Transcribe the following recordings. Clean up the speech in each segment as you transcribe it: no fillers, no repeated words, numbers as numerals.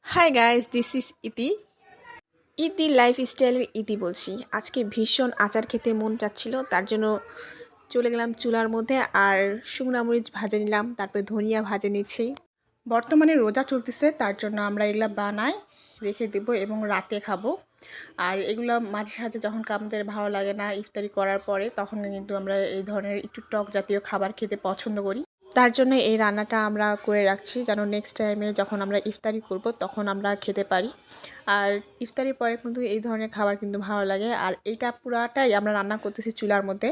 Hi guys, this is ইতি। ইতি লাইফস্টাইলের ইতি বলছি। আজকে ভীষণ আচার খেতে মন চাচ্ছিল, তার জন্য চলে গেলাম চুলার মধ্যে আর শুকনো মরিচ ভাজে নিলাম, তারপরে ধনিয়া ভাজে নিচ্ছি। বর্তমানে রোজা চলতেছে, তার জন্য আমরা এগুলা বানাই রেখে দেব এবং রাতে খাবো। আর এগুলো মাঝে সাঝে যখন আমাদের ভালো লাগে না ইফতারি করার পরে, তখন কিন্তু আমরা এই ধরনের একটু টক জাতীয় খাবার খেতে পছন্দ করি। তার জন্য এই রান্নাটা আমরা করে রাখছি, যেন নেক্সট টাইমে যখন আমরা ইফতারি করব তখন আমরা খেতে পারি। আর ইফতারির পরে কিন্তু এই ধরনের খাবার কিন্তু ভালো লাগে। আর এইটা পুরাটাই আমরা রান্না করতেছি চুলার মধ্যে।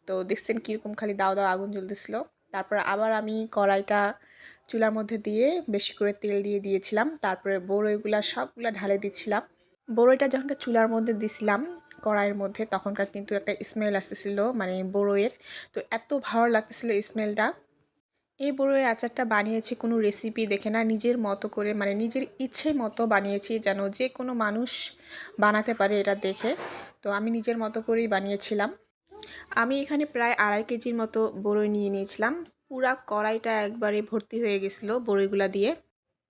তো দেখছেন কীরকম খালি দাও দাও আগুন জ্বলতেছিল। তারপর আবার আমি কড়াইটা চুলার মধ্যে দিয়ে বেশি করে তেল দিয়ে দিয়েছিলাম। তারপরে বড়ইগুলা সবগুলা ঢালে দিচ্ছিলাম। বড়ইটা যখন চুলার মধ্যে দিছিলাম কড়াইয়ের মধ্যে, তখনকার কিন্তু একটা স্মেল আসতেছিল, মানে বড়ইয়ের। তো এত ভালো লাগতেছিল স্মেলটা। এই বড়ই আচারটা বানিয়েছি কোনো রেসিপি দেখে না, নিজের মতো করে, মানে নিজের ইচ্ছে মতো বানিয়েছি, যেন যে কোনো মানুষ বানাতে পারে এটা দেখে। তো আমি নিজের মতো করেই বানিয়েছিলাম। আমি এখানে প্রায় 2.5 কেজির মতো বড়ই নিয়ে নিয়েছিলাম। পুরা কড়াইটা একবারে ভর্তি হয়ে গেছিলো বড়ইগুলা দিয়ে।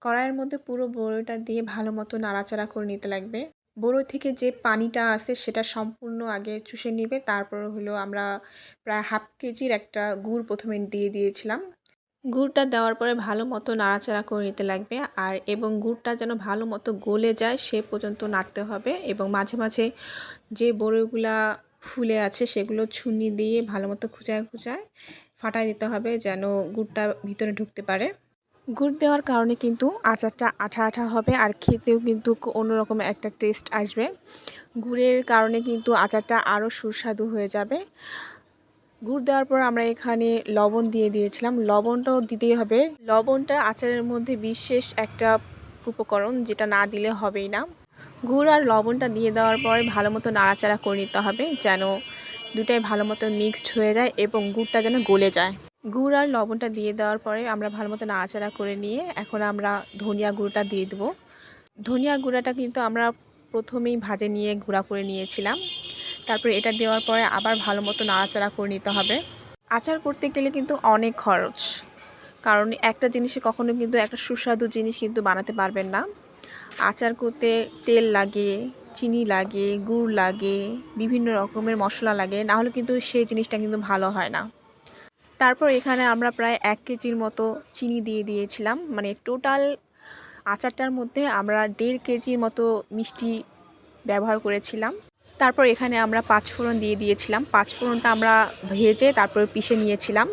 কড়াইয়ের মধ্যে পুরো বড়ইটা দিয়ে ভালো মতো নাড়াচাড়া করে নিতে লাগবে। বড়ই থেকে যে পানিটা আসে সেটা সম্পূর্ণ আগে চুষে নিবে। তারপর হলো আমরা প্রায় 1/2 কেজির একটা গুড় প্রথমে দিয়ে দিয়েছিলাম। গুড়টা দেওয়ার পরে ভালো মতো নাড়াচাড়া করে নিতে লাগবে, আর এবং গুড়টা যেন ভালো মতো গলে যায় সে পর্যন্ত নাড়তে হবে। এবং মাঝে মাঝে যে বড়ইগুলা ফুলে আছে সেগুলো ছুরি দিয়ে ভালো মতো খুঁচায় খুঁচায় ফাটায় দিতে হবে, যেন গুড়টা ভিতরে ঢুকতে পারে। গুড় দেওয়ার কারণে কিন্তু আচারটা আঠা আঠা হবে, আর খেতেও কিন্তু অন্যরকম একটা টেস্ট আসবে। গুড়ের কারণে কিন্তু আচারটা আরও সুস্বাদু হয়ে যাবে। গুড় দেওয়ার পর আমরা এখানে লবণ দিয়ে দিয়েছিলাম। লবণটাও দিতেই হবে। লবণটা আচারের মধ্যে বিশেষ একটা উপকরণ, যেটা না দিলে হবেই না। গুড় আর লবণটা দিয়ে দেওয়ার পরে ভালো মতো নাড়াচাড়া করে নিতে হবে, যেন দুটাই ভালো মতো মিক্সড হয়ে যায় এবং গুড়টা যেন গলে যায়। গুড় আর লবণটা দিয়ে দেওয়ার পরে আমরা ভালো মতো নাড়াচাড়া করে নিয়ে এখন আমরা ধনিয়া গুঁড়োটা দিয়ে দেবো। ধনিয়া গুঁড়াটা কিন্তু আমরা প্রথমেই ভাজে নিয়ে গুঁড়া করে নিয়েছিলাম। তারপরে এটা দেওয়ার পরে আবার ভালো মতো নাড়াচাড়া করে নিতে হবে। আচার করতে গেলে কিন্তু অনেক খরচ, কারণ একটা জিনিসে কখনো কিন্তু একটা সুস্বাদু জিনিস কিন্তু বানাতে পারবেন না। আচার করতে তেল লাগে, চিনি লাগে, গুড় লাগে, বিভিন্ন রকমের মশলা লাগে, নাহলে কিন্তু সেই জিনিসটা কিন্তু ভালো হয় না। তারপর এখানে আমরা প্রায় 1 কেজির মতো চিনি দিয়ে দিয়েছিলাম, মানে টোটাল আচারটার মধ্যে আমরা 1.5 কেজির মতো মিষ্টি ব্যবহার করেছিলাম। তারপর এখানে আমরা 5 ফোড়ন দিয়ে দিয়েছিলাম। 5 ফোড়নটা আমরা ভেজে তারপর পিষে নিয়েছিলাম,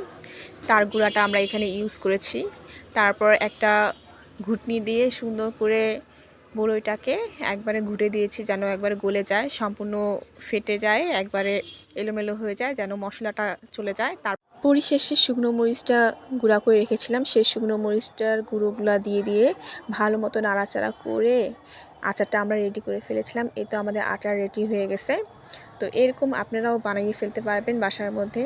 তার গুঁড়াটা আমরা এখানে ইউজ করেছি। তারপর একটা ঘুটনি দিয়ে সুন্দর করে বড়ইটাকে একবারে ঘুটে দিয়েছি, যেন একবারে গলে যায়, সম্পূর্ণ ফেটে যায়, একবারে এলোমেলো হয়ে যায়, যেন মশলাটা চলে যায়। তার পরিশেষে শুকনো মরিচটা গুঁড়া করে রেখেছিলাম, সেই শুকনো মরিচটার গুঁড়োগুলা দিয়ে দিয়ে ভালো মতো নাড়াচাড়া করে আচারটা আমরা রেডি করে ফেলেছিলাম। এই তো আমাদের আচার রেডি হয়ে গেছে। তো এরকম আপনারাও বানিয়ে ফেলতে পারবেন বাসার মধ্যে।